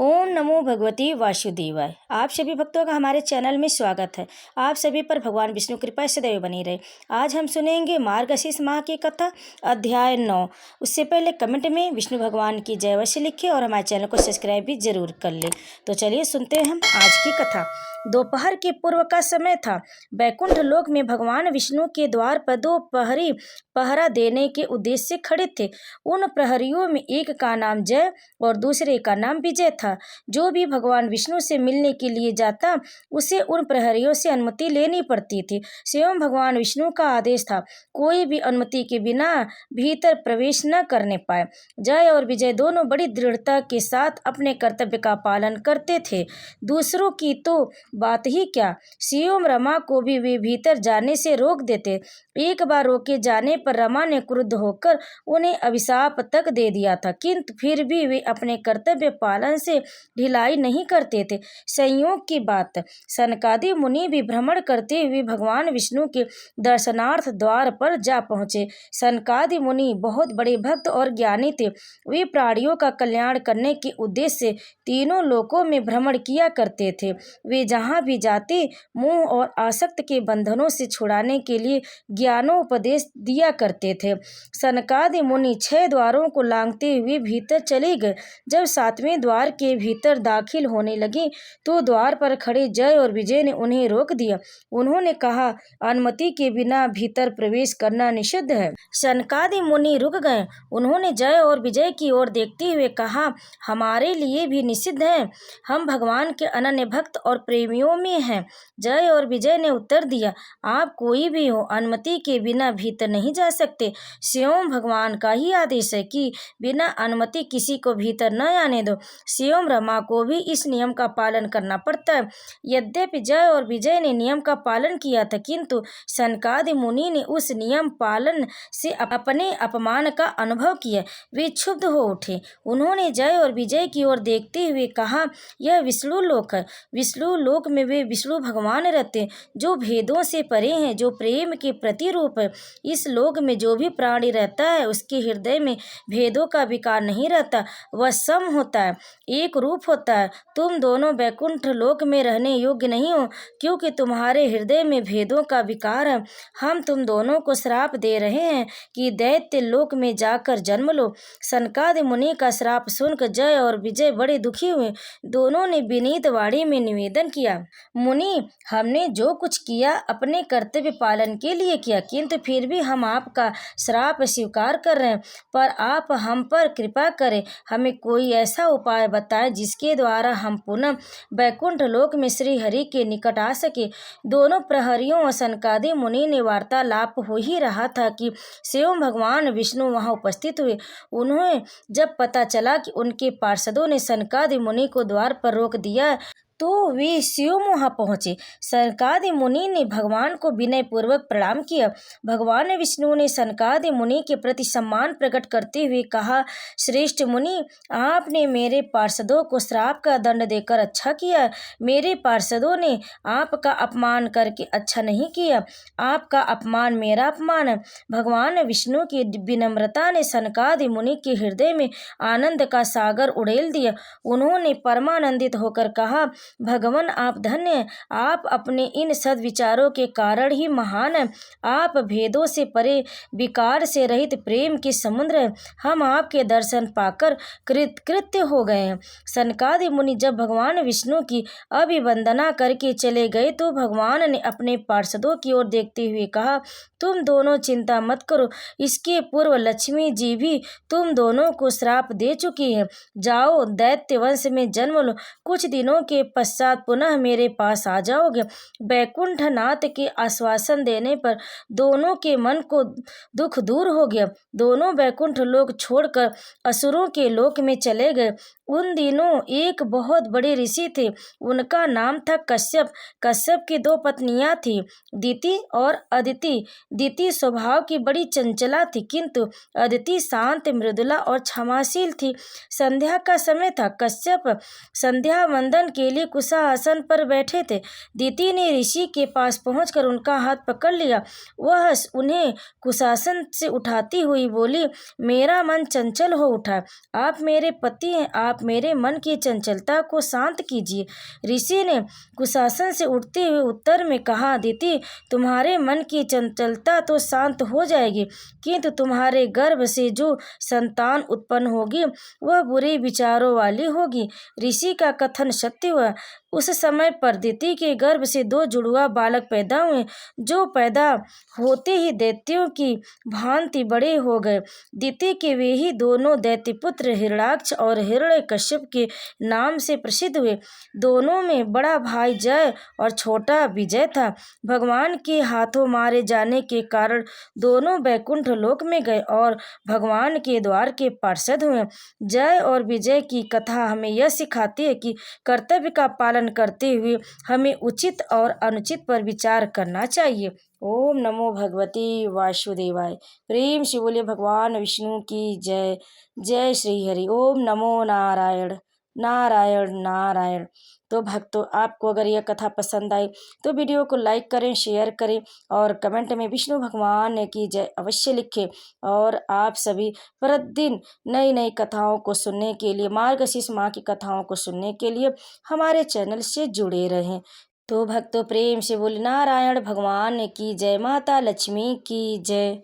ओम नमो भगवती वासुदेवाय। आप सभी भक्तों का हमारे चैनल में स्वागत है। आप सभी पर भगवान विष्णु कृपा सदैव बनी रहे। आज हम सुनेंगे मार्गशीर्ष माह की कथा अध्याय 9। उससे पहले कमेंट में विष्णु भगवान की जय अवश्य लिखिए और हमारे चैनल को सब्सक्राइब भी जरूर कर ले। तो चलिए सुनते हैं हम आज की कथा। दोपहर के पूर्व का समय था। बैकुंठ लोक में भगवान विष्णु के द्वार पर दो प्रहरी पहरा देने के उद्देश्य से खड़े थे। उन प्रहरियों में एक का नाम जय और दूसरे का नाम विजय था। जो भी भगवान विष्णु से मिलने के लिए जाता उसे उन प्रहरियों से अनुमति लेनी पड़ती थी। स्वयं भगवान विष्णु का आदेश था, कोई भी अनुमति के बिना भीतर प्रवेश न करने पाए। जय और विजय दोनों बड़ी दृढ़ता के साथ अपने कर्तव्य का पालन करते थे। दूसरों की तो बात ही क्या, स्वयं रमा को भी वे भीतर जाने से रोक देते। एक बार रोके जाने पर रमा ने क्रुद्ध होकर उन्हें अभिशाप तक दे दिया था, किंतु फिर भी वे अपने कर्तव्य पालन से ढिलाई नहीं करते थे। संयोग की बात, सनकादि मुनि भी भ्रमण करते हुए भगवान विष्णु के दर्शनार्थ द्वार पर जा पहुंचे। सनकादि मुनि बहुत बड़े भक्त और ज्ञानी थे। वे प्राणियों का कल्याण करने के उद्देश्य से तीनों लोकों में भ्रमण किया करते थे। वे जहाँ भी जाते मोह और आसक्त के बंधनों से छुड़ाने के लिए ज्ञानोपदेश दिया करते थे। सनकादि मुनि 6 द्वारों को लांघते हुए भीतर चले गए। जब 7वें द्वार के भीतर दाखिल होने लगे तो द्वार पर खड़े जय और विजय ने उन्हें रोक दिया। उन्होंने कहा, अनुमति के बिना भीतर प्रवेश करना निषिद्ध है। सनकादि मुनि रुक गए। उन्होंने जय और विजय की ओर देखते हुए कहा, हमारे लिए भी निषिद्ध है। हम भगवान के अनन्य भक्त और प्रेमियों में हैं। जय और विजय ने उत्तर दिया, आप कोई भी हो, अनुमति के बिना भीतर नहीं जा सकते। स्वयं भगवान का ही आदेश है कि बिना अनुमति किसी को भीतर न आने दो। स्वयं रमा को भी इस नियम का पालन करना पड़ता है। यद्यपि जय और विजय ने नियम का पालन किया था, किंतु सनकादि मुनि ने उस नियम पालन से अपने अपमान का अनुभव किया। वे क्षुब्ध हो उठे। उन्होंने जय और विजय की ओर देखते हुए कहा, यह विष्णु लोक है। विष्णु लोक में वे विष्णु भगवान रहते हैं, जो भेदों से परे हैं, जो प्रेम के प्रतिरूप है। इस लोक में जो भी प्राणी रहता है उसके हृदय में भेदों का विकार नहीं रहता, वह सम होता है, एक रूप होता है। तुम दोनों बैकुंठ लोक में रहने योग्य नहीं हो, क्योंकि तुम्हारे हृदय में भेदों का विकार है। हम तुम दोनों को श्राप दे रहे हैं कि दैत्य लोक में जाकर जन्म लो। सनकादि मुनि का श्राप सुनकर जय और विजय बड़े दुखी हुए। दोनों ने विनीत वाणी में निवेदन किया, मुनि, हमने जो कुछ किया अपने कर्तव्य पालन के लिए किया, किंतु फिर भी हम आपका श्राप स्वीकार कर रहे हैं। पर आप हम पर कृपा करें, हमें कोई ऐसा उपाय बताएं जिसके द्वारा हम पुनः बैकुंठ लोक में श्री हरि के निकट आ सके। दोनों प्रहरियों और सनकादि मुनि ने वार्तालाप हो ही रहा था कि स्वयं भगवान विष्णु वहां उपस्थित हुए। उन्हें जब पता चला कि उनके पार्षदों ने सनकादि मुनि को द्वार पर रोक दिया तो वे स्वयं वहां पहुंचे। सनकादि मुनि ने भगवान को विनय पूर्वक प्रणाम किया। भगवान विष्णु ने सनकादि मुनि के प्रति सम्मान प्रकट करते हुए कहा, श्रेष्ठ मुनि, आपने मेरे पार्षदों को श्राप का दंड देकर अच्छा किया। मेरे पार्षदों ने आपका अपमान करके अच्छा नहीं किया। आपका अपमान मेरा अपमान है। भगवान विष्णु की विनम्रता ने सनकादि मुनि के हृदय में आनंद का सागर उड़ेल दिया। उन्होंने परमानंदित होकर कहा, भगवान, आप धन्य हैं। आप अपने इन सद्विचारों के कारण ही महान हैं। आप भेदों से परे, विकार से रहित प्रेम के समुद्र हैं। हम आपके दर्शन पाकर कृतकृत्य हो गए हैं। सनकादि मुनि जब भगवान विष्णु की अभिवंदना करके चले गए तो भगवान ने अपने पार्षदों की ओर देखते हुए कहा, तुम दोनों चिंता मत करो। इसके पूर्व लक्ष्मी जी भी तुम दोनों को श्राप दे चुकी है। जाओ, दैत्य वंश में जन्म लो। कुछ दिनों के पश्चात पुनः मेरे पास आ जाओगे। बैकुंठ नाथ के आश्वासन देने पर दोनों के मन को दुख दूर हो गया। दोनों बैकुंठ लोक छोड़कर असुरों के लोक में चले गए। उन दिनों एक बहुत बड़े ऋषि थे, उनका नाम था कश्यप। कश्यप की 2 पत्नियां थी, दिति और अदिति। दीति स्वभाव की बड़ी चंचला थी, किंतु अदिति शांत, मृदुला और क्षमाशील थी। संध्या का समय था। कश्यप संध्या वंदन के लिए कुशा आसन पर बैठे थे। दीति ने ऋषि के पास पहुंचकर उनका हाथ पकड़ लिया। वह उन्हें कुशासन से उठाती हुई बोली, मेरा मन चंचल हो उठा। आप मेरे पति हैं, आप मेरे मन की चंचलता को शांत कीजिए। ऋषि ने कुशासन से उठते हुए उत्तर में कहा, दीति, तुम्हारे मन की चंचलता तो शांत हो जाएगी, किंतु तुम्हारे गर्भ से जो संतान उत्पन्न होगी वह बुरे विचारों वाली होगी। ऋषि का कथन सत्य हुआ। उस समय पर दीति के गर्भ से 2 जुड़वा बालक पैदा हुए, जो पैदा होते ही दैत्यों की भांति बड़े हो गए। दीति के वे ही दोनों दैत्यपुत्र हिरण्याक्ष और हिरण्यकश्यप के नाम से प्रसिद्ध हुए। दोनों में बड़ा भाई जय और छोटा विजय था। भगवान के हाथों मारे जाने के कारण दोनों वैकुंठ लोक में गए और भगवान के द्वार के पार्षद हुए। जय और विजय की कथा हमें यह सिखाती है कि कर्तव्य का पालन करते हुए हमें उचित और अनुचित पर विचार करना चाहिए। ओम नमो भगवती वासुदेवाय। प्रेम से बोलिए भगवान विष्णु की जय। जय श्री हरि। ओम नमो नारायण नारायण नारायण। तो भक्तों, आपको अगर यह कथा पसंद आई तो वीडियो को लाइक करें, शेयर करें और कमेंट में विष्णु भगवान की जय अवश्य लिखें। और आप सभी प्रतिदिन नई नई कथाओं को सुनने के लिए, मार्गशीर्ष माह की कथाओं को सुनने के लिए हमारे चैनल से जुड़े रहें। तो भक्तों, प्रेम से बोले नारायण भगवान की जय, माता लक्ष्मी की जय।